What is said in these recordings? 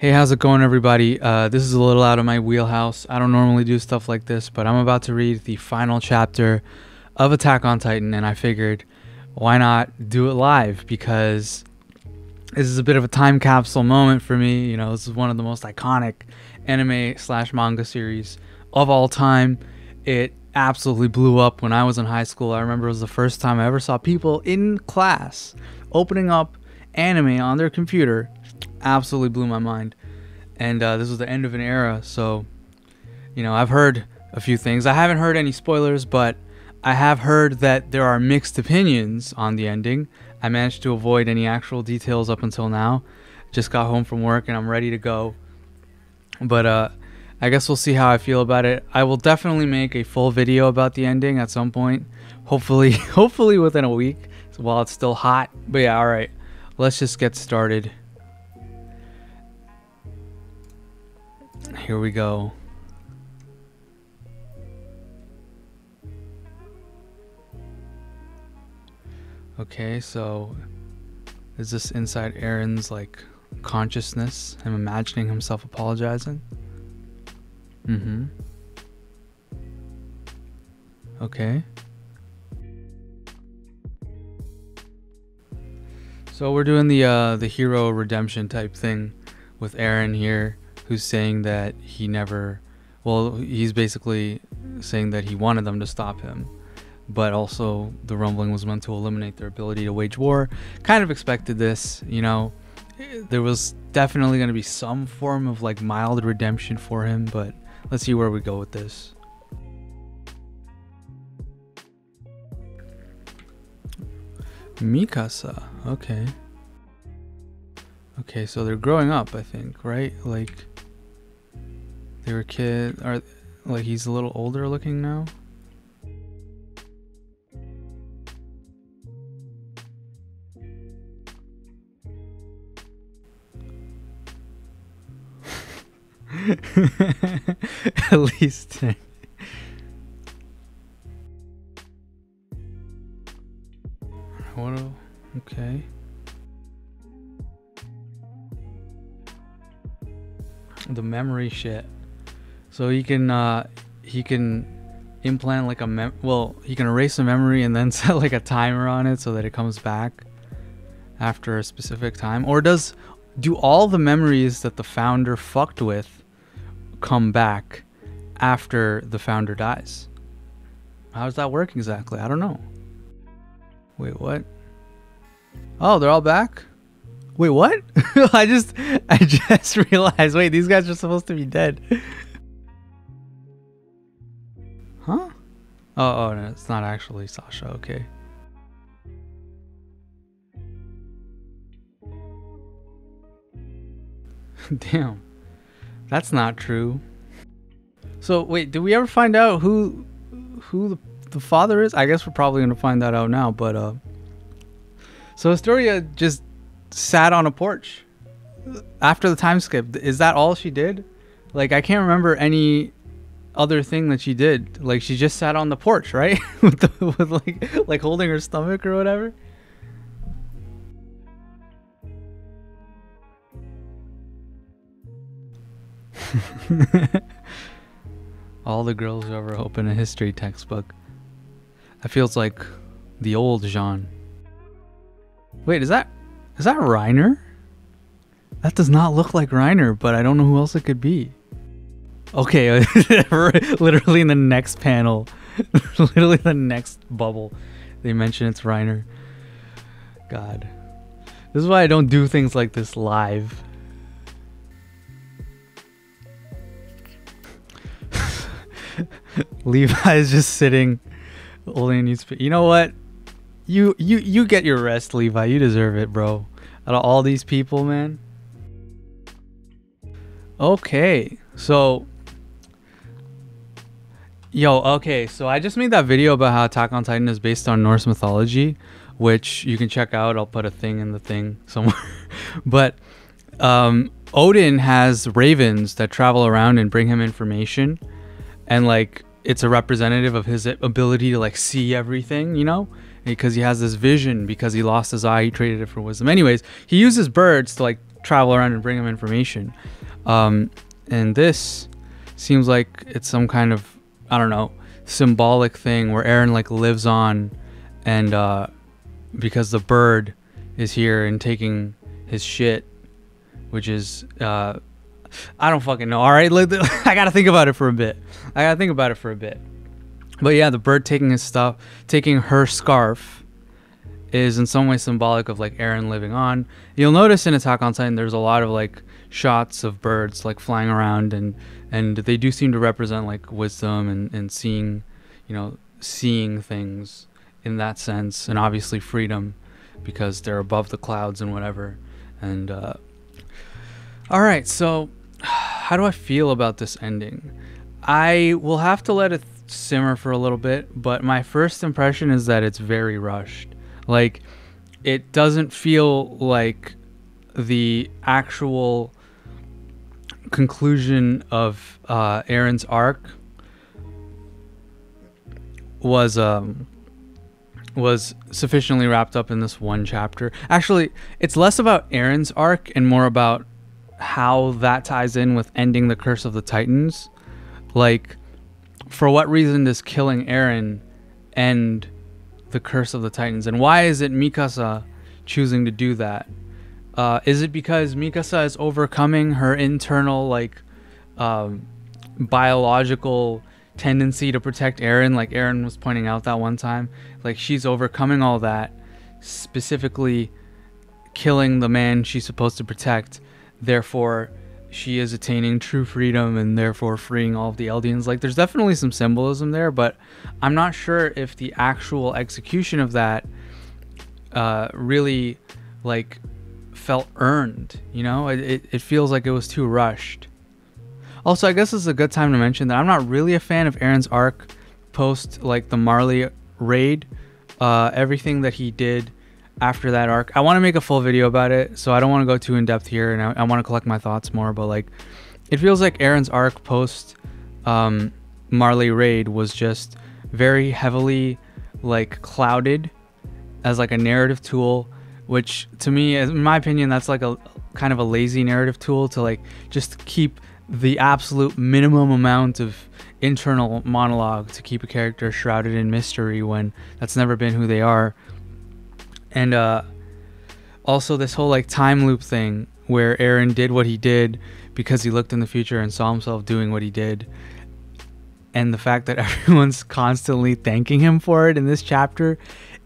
Hey, how's it going, everybody? This is a little out of my wheelhouse. I don't normally do stuff like this, but I'm about to read the final chapter of Attack on Titan, and I figured, why not do it live? Because this is a bit of a time capsule moment for me. You know, this is one of the most iconic anime/manga series of all time. It absolutely blew up when I was in high school. I remember it was the first time I ever saw people in class opening up anime on their computer. Absolutely blew my mind. And this was the end of an era, so you know, I've heard a few things. I haven't heard any spoilers, but I have heard that there are mixed opinions on the ending. I managed to avoid any actual details up until now. Just got home from work and I'm ready to go, but I guess we'll see how I feel about it. I will definitely make a full video about the ending at some point, hopefully within a week, while it's still hot. But yeah, all right, let's just get started. Here we go. Okay, so is this inside Eren's like consciousness? Him imagining himself apologizing? Okay. So we're doing the hero redemption type thing with Eren here, who's saying that he never, well, he's basically saying that he wanted them to stop him, but also the rumbling was meant to eliminate their ability to wage war. Kind of expected this, you know. There was definitely going to be some form of like mild redemption for him, but let's see where we go with this. Mikasa, okay. Okay, so they're growing up, I think, right? Like they were kids, or like he's a little older looking now. At least. What? Okay. The memory shit. So he can implant like he can erase a memory and then set like a timer on it so that it comes back after a specific time. Or do all the memories that the founder fucked with come back after the founder dies? How does that work exactly? I don't know. Wait, what? Oh, they're all back? Wait, what? I just realized, wait, these guys are supposed to be dead. Huh? Oh, no, it's not actually Sasha, okay. Damn. That's not true. So, wait, did we ever find out who the father is? I guess we're probably going to find that out now, but so Historia just sat on a porch after the time skip. Is that all she did? Like, I can't remember any other thing that she did. Like, she just sat on the porch, right? with like holding her stomach or whatever. All the girls who ever open a history textbook. That feels like the old Jean. Wait, is that Reiner? That does not look like Reiner, but I don't know who else it could be. Okay, literally in the next panel, literally the next bubble, they mention it's Reiner. God, this is why I don't do things like this live. Levi is just sitting, holding a newspaper. You know what? You get your rest, Levi. You deserve it, bro. Out of all these people, man. Okay, so so I just made that video about how Attack on Titan is based on Norse mythology, which you can check out. I'll put a thing in the thing somewhere. But Odin has ravens that travel around and bring him information, and like it's a representative of his ability to like see everything, you know, because he has this vision because he lost his eye. He traded it for wisdom. Anyways, he uses birds to like travel around and bring him information. And this seems like it's some kind of, I don't know, symbolic thing where Eren like lives on, and because the bird is here and taking his shit, which is I don't fucking know. All right, I gotta think about it for a bit. But yeah, the bird taking his stuff, taking her scarf, is in some way symbolic of like Eren living on. You'll notice in Attack on Titan there's a lot of like shots of birds like flying around, and they do seem to represent like wisdom and seeing, you know, seeing things in that sense, and obviously freedom because they're above the clouds and whatever. And all right, so how do I feel about this ending? I will have to let it simmer for a little bit, but my first impression is that it's very rushed. Like, it doesn't feel like the actual conclusion of Eren's arc was sufficiently wrapped up in this one chapter. Actually, it's less about Eren's arc and more about how that ties in with ending the Curse of the Titans. Like, for what reason does killing Eren end the Curse of the Titans, and why is it Mikasa choosing to do that? Is it because Mikasa is overcoming her internal like biological tendency to protect Eren, like Eren was pointing out that one time? Like, she's overcoming all that, specifically killing the man she's supposed to protect, therefore she is attaining true freedom and therefore freeing all of the Eldians. Like, there's definitely some symbolism there, but I'm not sure if the actual execution of that really like felt earned, you know? It feels like it was too rushed. Also, I guess this is a good time to mention that I'm not really a fan of Eren's arc post like the Marley raid. Everything that he did after that arc, I want to make a full video about it, so I don't want to go too in depth here, and I want to collect my thoughts more, but like, it feels like Eren's arc post Marley raid was just very heavily like clouded as like a narrative tool, which to me, in my opinion, that's like a kind of a lazy narrative tool to like just keep the absolute minimum amount of internal monologue to keep a character shrouded in mystery when that's never been who they are. And also this whole like time loop thing where Eren did what he did because he looked in the future and saw himself doing what he did, and the fact that everyone's constantly thanking him for it in this chapter,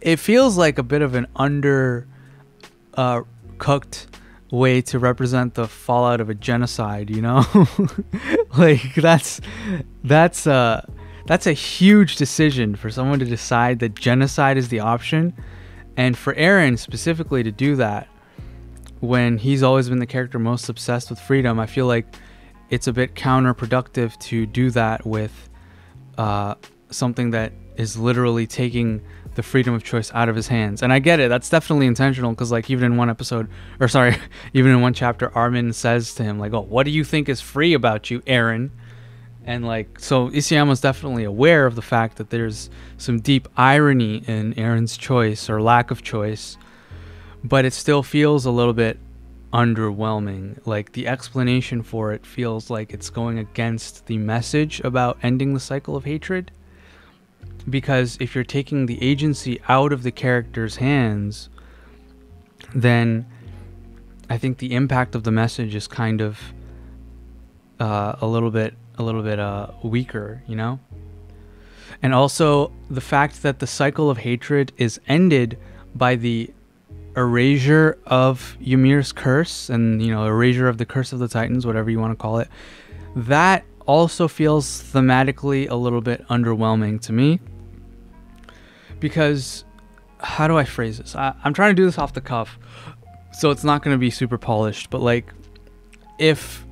it feels like a bit of an cooked way to represent the fallout of a genocide, you know? Like, that's a huge decision for someone to decide that genocide is the option. And for Eren specifically to do that when he's always been the character most obsessed with freedom, I feel like it's a bit counterproductive to do that with something that is literally taking the freedom of choice out of his hands. And I get it, that's definitely intentional, because like even in one episode, or sorry, even in one chapter, Armin says to him like, oh, what do you think is free about you, Eren? And like, so Isayama's definitely aware of the fact that there's some deep irony in Eren's choice or lack of choice, but it still feels a little bit underwhelming. Like, the explanation for it feels like it's going against the message about ending the cycle of hatred, because if you're taking the agency out of the character's hands, then I think the impact of the message is kind of a little bit weaker, you know? And also the fact that the cycle of hatred is ended by the erasure of Ymir's curse, and, you know, erasure of the Curse of the Titans, whatever you want to call it, that also feels thematically a little bit underwhelming to me. Because, how do I phrase this? I'm trying to do this off the cuff, so it's not going to be super polished, but like, if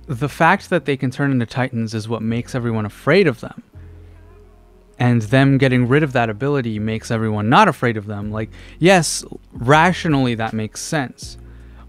the fact that they can turn into Titans is what makes everyone afraid of them, and them getting rid of that ability makes everyone not afraid of them, like, yes, rationally that makes sense,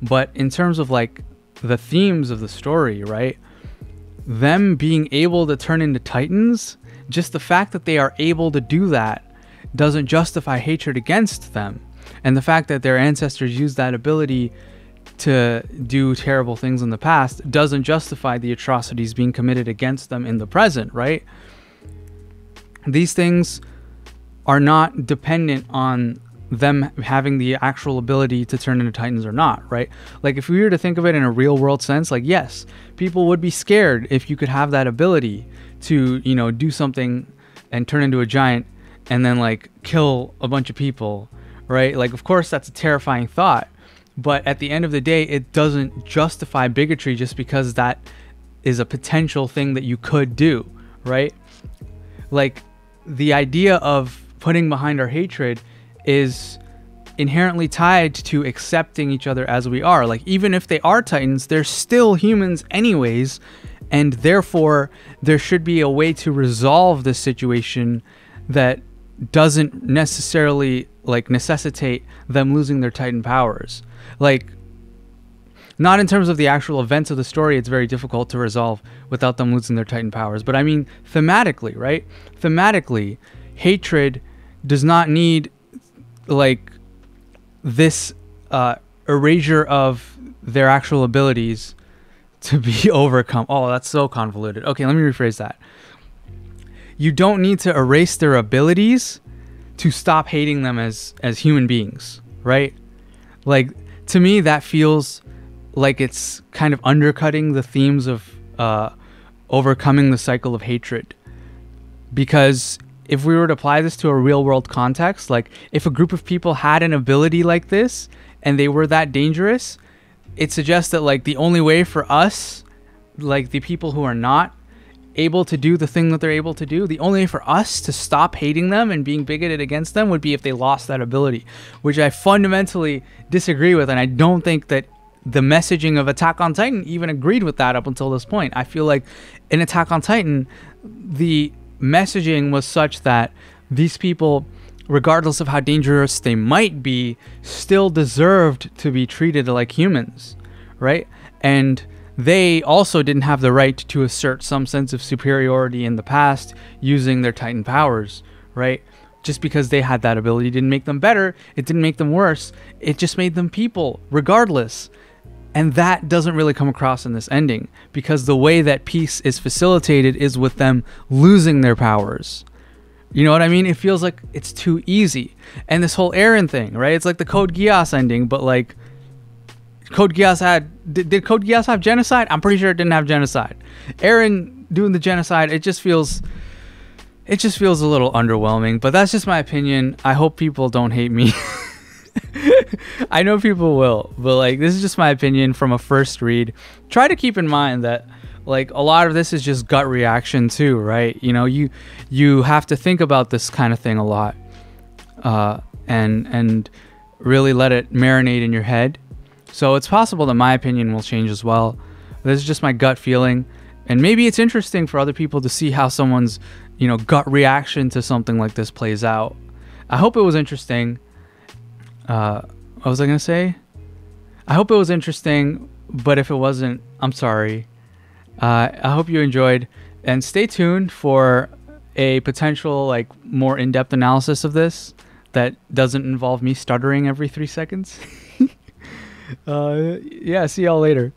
but in terms of like the themes of the story, right, them being able to turn into Titans, just the fact that they are able to do that doesn't justify hatred against them. And the fact that their ancestors used that ability to do terrible things in the past doesn't justify the atrocities being committed against them in the present, right? These things are not dependent on them having the actual ability to turn into titans or not, right? Like, if we were to think of it in a real world sense, like, yes, people would be scared if you could have that ability to, you know, do something and turn into a giant and then like kill a bunch of people, right? Like, of course that's a terrifying thought, but at the end of the day, it doesn't justify bigotry just because that is a potential thing that you could do, right? Like, the idea of putting behind our hatred is inherently tied to accepting each other as we are. Like, even if they are titans, they're still humans anyways, and therefore there should be a way to resolve this situation that doesn't necessarily like necessitate them losing their titan powers. Like, not in terms of the actual events of the story, it's very difficult to resolve without them losing their titan powers, but I mean thematically, right? Thematically, hatred does not need like this erasure of their actual abilities to be overcome. Oh, that's so convoluted. Okay, let me rephrase that. You don't need to erase their abilities to stop hating them as human beings, right? Like, to me, that feels like it's kind of undercutting the themes of overcoming the cycle of hatred. Because if we were to apply this to a real world context, like if a group of people had an ability like this and they were that dangerous, it suggests that like the only way for us, like the people who are not able to do the thing that they're able to do, the only way for us to stop hating them and being bigoted against them would be if they lost that ability, which I fundamentally disagree with. And I don't think that the messaging of Attack on Titan even agreed with that up until this point. I feel like in Attack on Titan, the messaging was such that these people, regardless of how dangerous they might be, still deserved to be treated like humans, right? And they also didn't have the right to assert some sense of superiority in the past using their Titan powers, right? Just because they had that ability didn't make them better. It didn't make them worse. It just made them people, regardless. And that doesn't really come across in this ending, because the way that peace is facilitated is with them losing their powers. You know what I mean? It feels like it's too easy. And this whole Eren thing, right? It's like the Code Geass ending, but like Code Geass had... Did Code Geass have genocide? I'm pretty sure it didn't have genocide. Eren doing the genocide, it just feels a little underwhelming, but that's just my opinion. I hope people don't hate me. I know people will, but like, this is just my opinion from a first read. Try to keep in mind that like a lot of this is just gut reaction too, right? You know, you have to think about this kind of thing a lot, and really let it marinate in your head. So it's possible that my opinion will change as well. This is just my gut feeling, and maybe it's interesting for other people to see how someone's, you know, gut reaction to something like this plays out. I hope it was interesting. What was I gonna say? I hope it was interesting, but if it wasn't, I'm sorry. I hope you enjoyed, and stay tuned for a potential like more in-depth analysis of this that doesn't involve me stuttering every 3 seconds. Yeah, see y'all later.